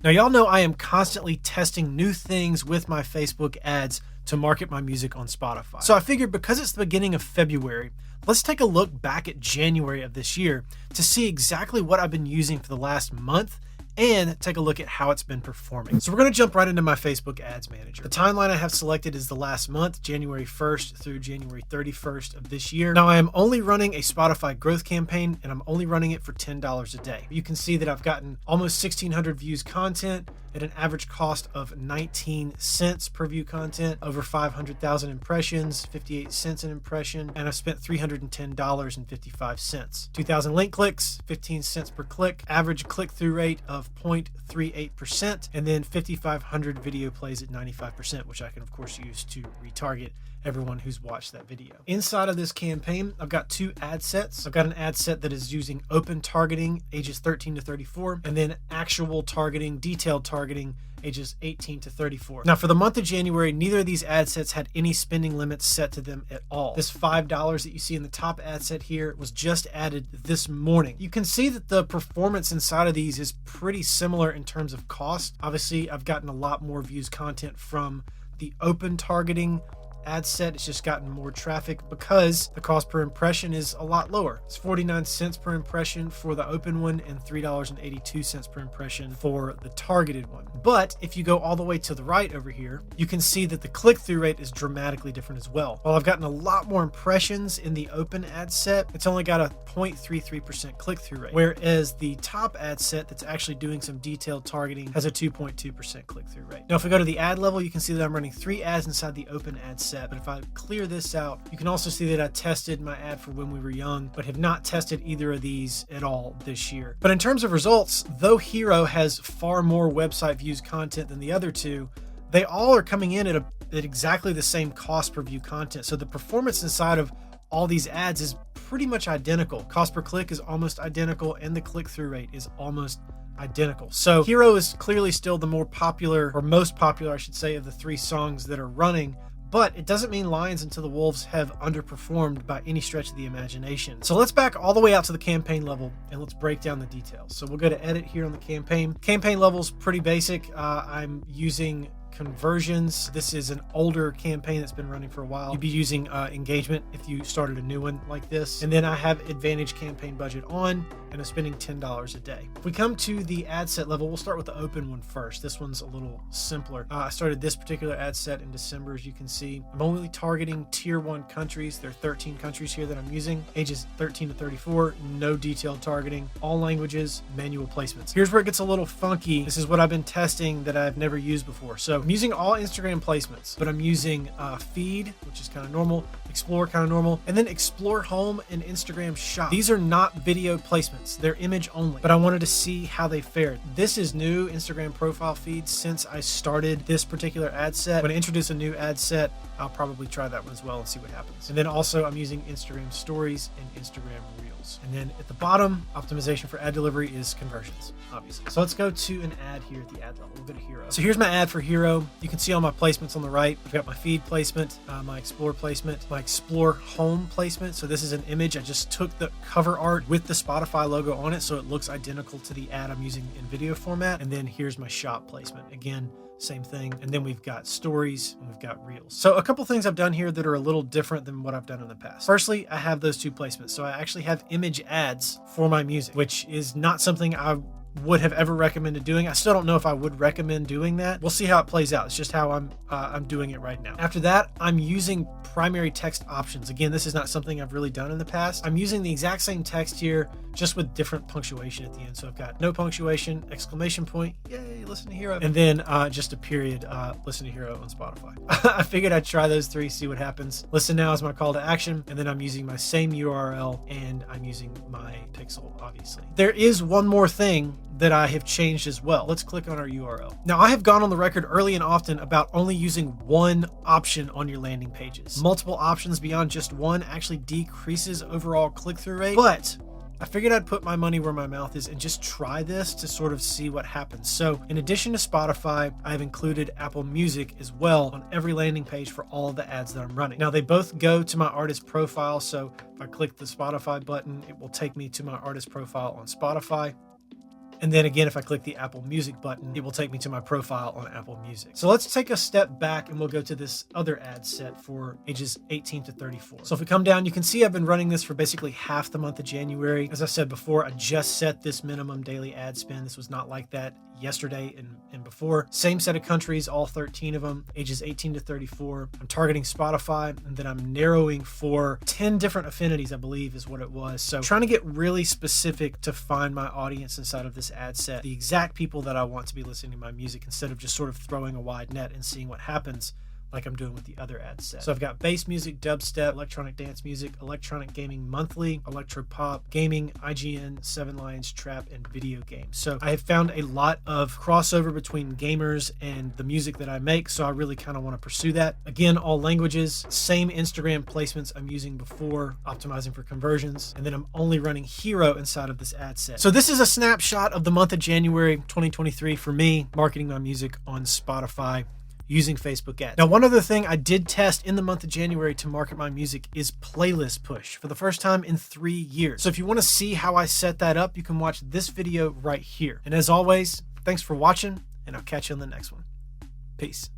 Now, y'all know I am constantly testing new things with my Facebook ads to market my music on Spotify. So I figured because it's the beginning of February, let's take a look back at January of this year to see exactly what I've been using for the last month and take a look at how it's been performing. So we're going to jump right into my Facebook Ads Manager. The timeline I have selected is the last month, January 1st through January 31st of this year. Now I am only running a Spotify growth campaign and I'm only running it for $10 a day. You can see that I've gotten almost 1,600 views content at an average cost of 19 cents per view content, over 500,000 impressions, 58 cents an impression, and I've spent $310.55. 2,000 link clicks, 15 cents per click, average click-through rate of 0.38%, and then 5,500 video plays at 95%, which I can of course use to retarget everyone who's watched that video. Inside of this campaign, I've got two ad sets. I've got an ad set that is using open targeting, ages 13 to 34, and then actual targeting, detailed targeting, ages 18 to 34. Now for the month of January, neither of these ad sets had any spending limits set to them at all. This $5 that you see in the top ad set here was just added this morning. You can see that the performance inside of these is pretty similar in terms of cost. Obviously, I've gotten a lot more views content from the open targeting ad set. It's just gotten more traffic because the cost per impression is a lot lower. It's 49 cents per impression for the open one and $3.82 per impression for the targeted one. But if you go all the way to the right over here, you can see that the click-through rate is dramatically different as well. While I've gotten a lot more impressions in the open ad set, it's only got a 0.33% click-through rate, whereas the top ad set that's actually doing some detailed targeting has a 2.2% click-through rate. Now if we go to the ad level, you can see that I'm running 3 ads inside the open ad set. But if I clear this out, you can also see that I tested my ad for When We Were Young, but have not tested either of these at all this year. But in terms of results, though Hero has far more website views content than the other two, they all are coming in at exactly the same cost per view content. So the performance inside of all these ads is pretty much identical. Cost per click is almost identical, and the click-through rate is almost identical. So Hero is clearly still the more popular, or most popular, I should say, of the 3 songs that are running. But it doesn't mean Lions Until the Wolves have underperformed by any stretch of the imagination. So let's back all the way out to the campaign level and let's break down the details. So we'll go to edit here on the campaign. Campaign level is pretty basic. I'm using conversions. This is an older campaign that's been running for a while. You'd be using engagement if you started a new one like this. And then I have advantage campaign budget on, and I'm spending $10 a day. If we come to the ad set level, we'll start with the open one first. This one's a little simpler. I started this particular ad set in December, as you can see. I'm only targeting tier 1 countries. There are 13 countries here that I'm using. Ages 13 to 34, no detailed targeting, all languages, manual placements. Here's where it gets a little funky. This is what I've been testing that I've never used before. So I'm using all Instagram placements, but I'm using feed, which is kind of normal, explore kind of normal, and then explore home and Instagram shop. These are not video placements. They're image only, but I wanted to see how they fared. This is new Instagram profile feed since I started this particular ad set. When I introduce a new ad set, I'll probably try that one as well and see what happens. And then also I'm using Instagram stories and Instagram reels. And then at the bottom, optimization for ad delivery is conversions, obviously. So let's go to an ad here at the ad level. We'll go to Hero. So here's my ad for Hero. You can see all my placements on the right. I've got my feed placement, my explore placement, my explore home placement. So this is an image. I just took the cover art with the Spotify logo on it, so it looks identical to the ad I'm using in video format. And then here's my shop placement. Again, same thing. And then we've got stories and we've got reels. So a couple things I've done here that are a little different than what I've done in the past. Firstly, I have those 2 placements. So I actually have image ads for my music, which is not something I would have ever recommended doing. I still don't know if I would recommend doing that. We'll see how it plays out. It's just how I'm doing it right now. After that, I'm using primary text options. Again, this is not something I've really done in the past. I'm using the exact same text here, just with different punctuation at the end. So I've got no punctuation, exclamation point, yay, listen to Hero, and then just a period, listen to Hero on Spotify. I figured I'd try those 3, see what happens. Listen now is my call to action, and then I'm using my same URL, and I'm using my pixel, obviously. There is one more thing that I have changed as well. Let's click on our URL. Now, I have gone on the record early and often about only using one option on your landing pages. Multiple options beyond just one actually decreases overall click-through rate, but I figured I'd put my money where my mouth is and just try this to sort of see what happens. So in addition to Spotify, I've included Apple Music as well on every landing page for all of the ads that I'm running. Now they both go to my artist profile. So if I click the Spotify button, it will take me to my artist profile on Spotify. And then again, if I click the Apple Music button, it will take me to my profile on Apple Music. So let's take a step back and we'll go to this other ad set for ages 18 to 34. So if we come down, you can see I've been running this for basically half the month of January. As I said before, I just set this minimum daily ad spend. This was not like that yesterday and before. Same set of countries, all 13 of them, ages 18 to 34. I'm targeting Spotify, and then I'm narrowing for 10 different affinities, I believe is what it was. So trying to get really specific to find my audience inside of this ad set, the exact people that I want to be listening to my music, instead of just sort of throwing a wide net and seeing what happens like I'm doing with the other ad set. So I've got bass music, dubstep, electronic dance music, electronic gaming monthly, electro pop, gaming, IGN, Seven Lions, trap, and video games. So I have found a lot of crossover between gamers and the music that I make, so I really kind of want to pursue that. Again, all languages, same Instagram placements I'm using before, optimizing for conversions, and then I'm only running Hero inside of this ad set. So this is a snapshot of the month of January 2023 for me, marketing my music on Spotify using Facebook ads. Now, one other thing I did test in the month of January to market my music is playlist push for the first time in 3 years. So if you want to see how I set that up, you can watch this video right here. And as always, thanks for watching, and I'll catch you on the next one. Peace.